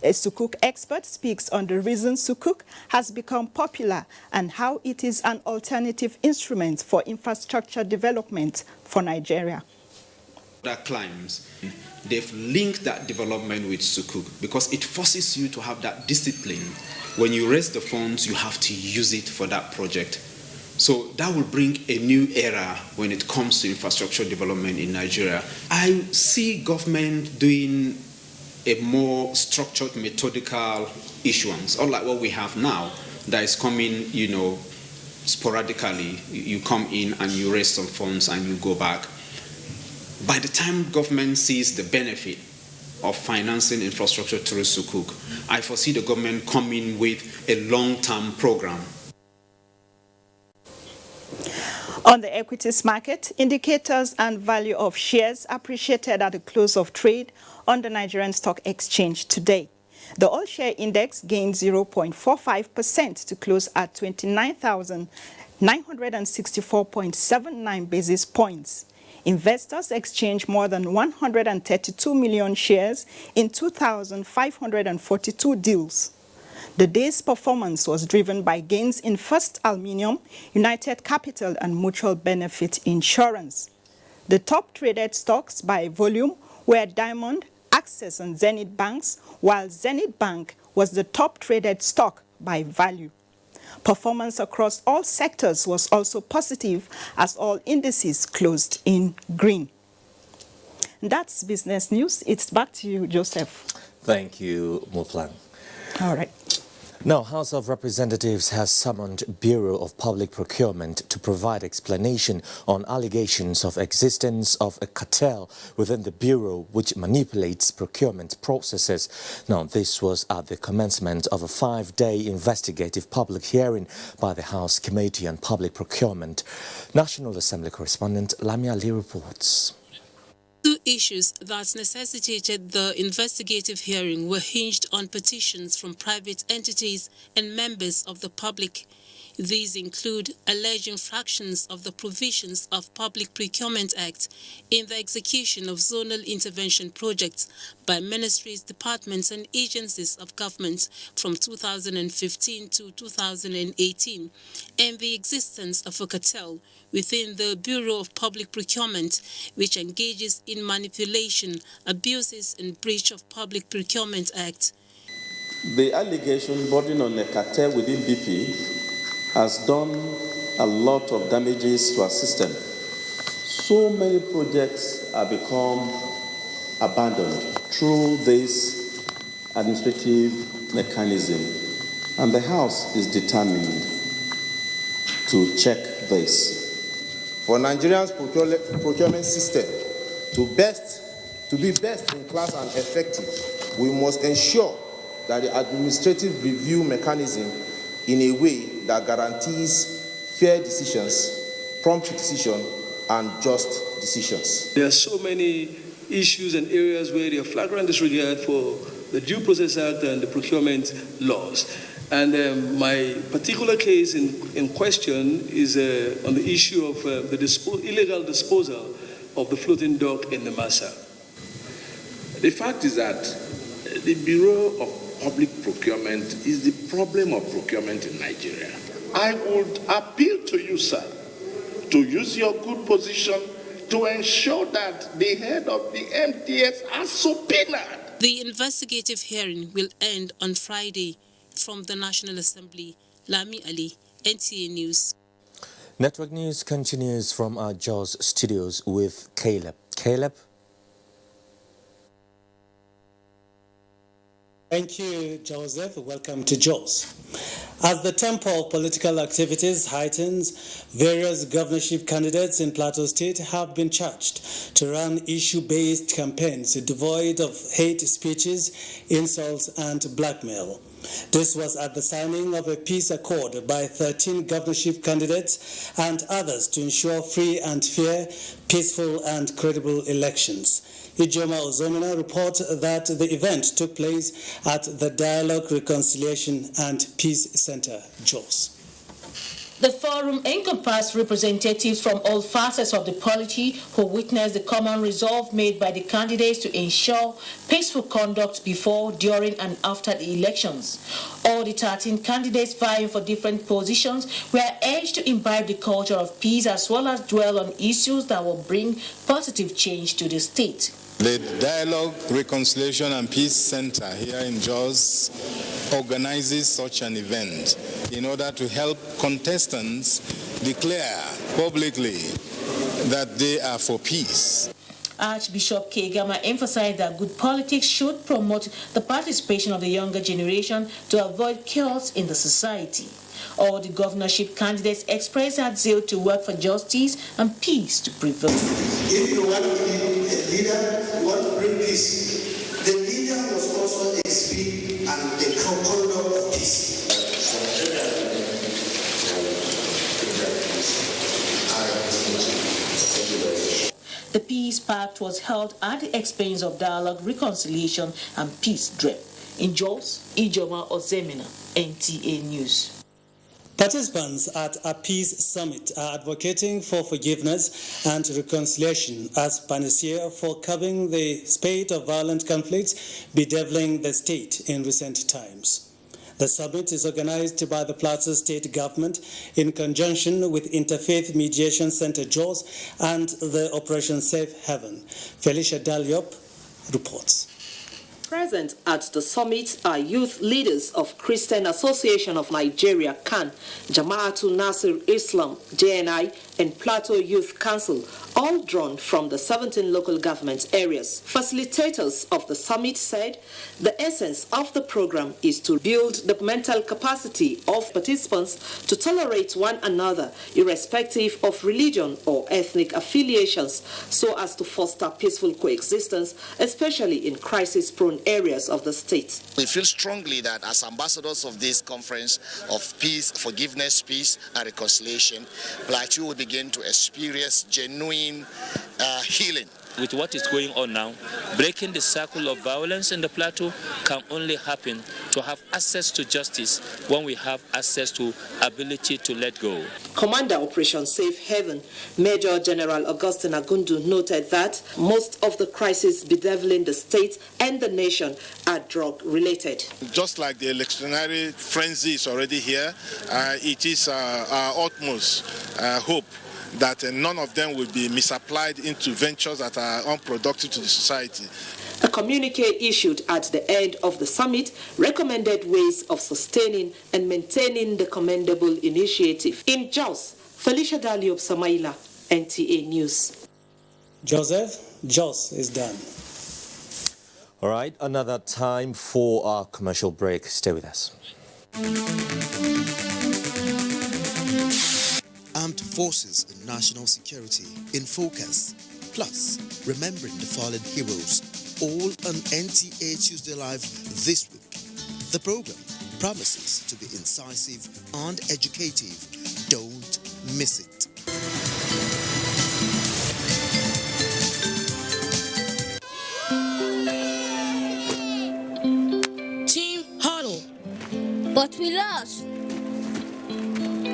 Speaker 1: A sukuk expert speaks on the reason sukuk has become popular and how it is an alternative instrument for infrastructure development for Nigeria.
Speaker 3: That climbs, they've linked that development with sukuk because it forces you to have that discipline. When you raise the funds, you have to use it for that project. So that will bring a new era when it comes to infrastructure development in Nigeria. I see government doing a more structured, methodical issuance, unlike what we have now, that is coming, sporadically. You come in and you raise some funds and you go back. By the time government sees the benefit of financing infrastructure through sukuk, I foresee the government coming with a long-term program.
Speaker 1: On the equities market, indicators and value of shares appreciated at the close of trade on the Nigerian Stock Exchange today. The all-share index gained 0.45% to close at 29,964.79 basis points. Investors exchanged more than 132 million shares in 2,542 deals. The day's performance was driven by gains in First Aluminium, United Capital, and Mutual Benefit Insurance. The top traded stocks by volume were Diamond, Access, and Zenith Banks, while Zenith Bank was the top traded stock by value. Performance across all sectors was also positive as all indices closed in green. That's business news. It's back to you, Joseph.
Speaker 2: Thank you, Muplan.
Speaker 1: All right.
Speaker 2: Now, House of Representatives has summoned Bureau of Public Procurement to provide explanation on allegations of existence of a cartel within the Bureau which manipulates procurement processes. Now, this was at the commencement of a 5-day investigative public hearing by the House Committee on Public Procurement. National Assembly correspondent Lamia Lee reports.
Speaker 4: Two issues that necessitated the investigative hearing were hinged on petitions from private entities and members of the public. These include alleged infractions of the provisions of Public Procurement Act in the execution of zonal intervention projects by ministries, departments and agencies of government from 2015 to 2018, and the existence of a cartel within the Bureau of Public Procurement, which engages in manipulation, abuses and breach of Public Procurement Act.
Speaker 6: The allegation bordering on a cartel within BP has done a lot of damages to our system. So many projects have become abandoned through this administrative mechanism, and the House is determined to check this.
Speaker 7: For Nigeria's procurement system to be best in class and effective, we must ensure that the administrative review mechanism in a way that guarantees fair decisions, prompt decision, and just decisions.
Speaker 8: There are so many issues and areas where there are flagrant disregard for the Due Process Act and the procurement laws. And my particular case in question is on the issue of the illegal disposal of the floating dock in the Massa.
Speaker 9: The fact is that the Bureau of Public Procurement is the problem of procurement in Nigeria. I would appeal to you, sir, to use your good position to ensure that the head of the MTS are subpoenaed.
Speaker 4: The investigative hearing will end on Friday, from the National Assembly. Lami Ali, NTA News.
Speaker 2: Network News continues from our Jos studios with Caleb. Caleb?
Speaker 5: Thank you, Joseph. Welcome to Jos. As the tempo of political activities heightens, various governorship candidates in Plateau State have been charged to run issue-based campaigns devoid of hate speeches, insults, and blackmail. This was at the signing of a peace accord by 13 governorship candidates and others to ensure free and fair, peaceful, and credible elections. Ijoma Ozomina reports that the event took place at the Dialogue, Reconciliation and Peace Center, Jos.
Speaker 10: The forum encompassed representatives from all facets of the polity who witnessed the common resolve made by the candidates to ensure peaceful conduct before, during, and after the elections. All the 13 candidates vying for different positions were urged to imbibe the culture of peace as well as dwell on issues that will bring positive change to the state.
Speaker 11: The Dialogue, Reconciliation and Peace Center here in Jos organizes such an event in order to help contestants declare publicly that they are for peace.
Speaker 10: Archbishop Kegama emphasized that good politics should promote the participation of the younger generation to avoid chaos in the society. All the governorship candidates expressed their zeal to work for justice and peace to prevail.
Speaker 12: If you want to be a leader, you want to bring peace, the leader must also exhibit and the conduct of peace.
Speaker 10: The Peace Pact was held at the expense of Dialogue, Reconciliation and Peace DREP. In Jos, Ijoma Ozemina, NTA News.
Speaker 5: Participants at a peace summit are advocating for forgiveness and reconciliation as panacea for curbing the spate of violent conflicts bedeviling the state in recent times. The summit is organized by the Plateau State Government in conjunction with Interfaith Mediation Center Jos and the Operation Safe Haven. Felicia Dalyop reports.
Speaker 13: Present at the summit are youth leaders of Christian Association of Nigeria, CAN, Jamaatul Nasir Islam, JNI, and Plateau Youth Council, all drawn from the 17 local government areas. Facilitators of the summit said the essence of the program is to build the mental capacity of participants to tolerate one another, irrespective of religion or ethnic affiliations, so as to foster peaceful coexistence, especially in crisis-prone areas of the state.
Speaker 14: We feel strongly that as ambassadors of this conference of peace, forgiveness, peace, and reconciliation, Plateau will begin to experience genuine healing.
Speaker 15: With what is going on now, breaking the cycle of violence in the Plateau can only happen to have access to justice when we have access to ability to let go.
Speaker 13: Commander Operation Safe Haven, Major General Augustine Agundu, noted that most of the crises bedeviling the state and the nation are drug-related.
Speaker 6: Just like the electionary frenzy is already here, it is our utmost hope that none of them will be misapplied into ventures that are unproductive to the society.
Speaker 13: A communique issued at the end of the summit recommended ways of sustaining and maintaining the commendable initiative. In Jos, Felicia Dalyop Samaila, NTA News.
Speaker 5: Joseph, Jos is done.
Speaker 2: All right, another time for our commercial break. Stay with us.
Speaker 16: Armed Forces and National Security in focus, plus remembering the fallen heroes, all on NTA Tuesday Live this week. The program promises to be incisive and educative. Don't miss it.
Speaker 19: Team huddle.
Speaker 26: But we lost.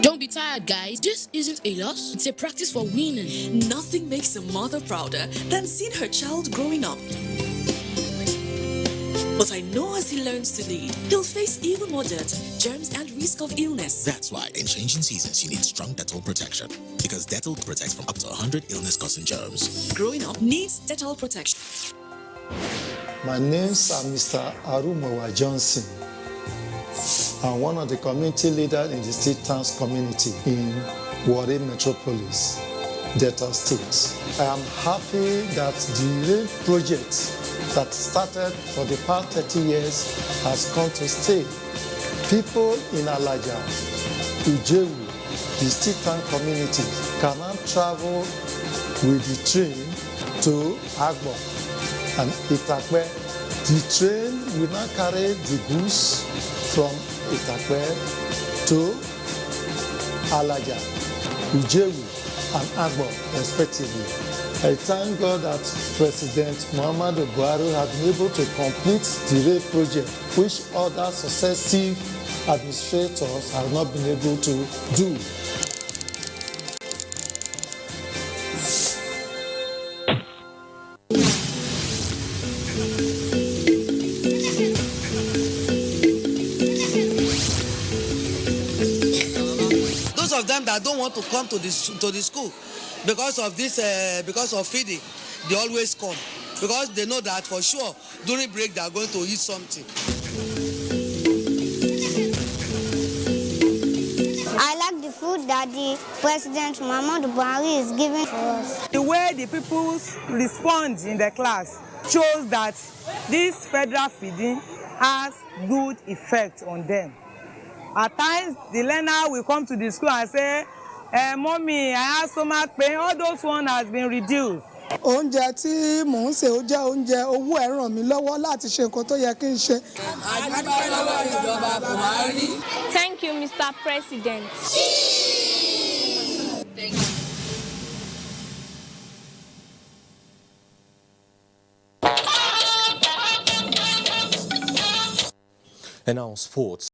Speaker 19: Don't be tired, guys. This isn't a loss. It's a practice for winning.
Speaker 28: Nothing makes a mother prouder than seeing her child growing up. But I know as he learns to lead, he'll face even more dirt, germs, and risk of illness.
Speaker 29: That's why in changing seasons, you need strong Dettol protection. Because Dettol protects from up to 100 illness-causing germs.
Speaker 28: Growing up needs Dettol protection.
Speaker 33: My name's Mr. Arumawa Johnson.
Speaker 17: and one of the community leaders in the State Trans community in Warri Metropolis, Delta State. I am happy that the rail project that started for the past 30 years has come to stay. People in Alaja, Ujewu, the State Trans community can now travel with the train to Agbo and Itakwe. The train will now carry the goods from Itakwe to Alaja, Ujewu, and Agbo, respectively. I thank God that President Muhammadu Buhari has been able to complete the rail project, which other successive administrators have not been able to do.
Speaker 18: Those of them that don't want to come to the school because of feeding, they always come because they know that for sure during break they are going to eat something.
Speaker 20: I like the food that the President Muhammadu Buhari is giving to us.
Speaker 21: The way the people respond in the class shows that this federal feeding has good effect on them. At times, the learner will come to the school and say, Mommy, I have stomach pain. All those one has been reduced.
Speaker 22: Oúnjẹ tí mò ń sè ó jẹ́ oúnjẹ owó ẹ̀ ràn mí lọ́wọ́ láti ṣe nǹkan tó yẹ kí n ṣe.
Speaker 23: Thank you, Mr. President. Thank you.
Speaker 2: And now sports.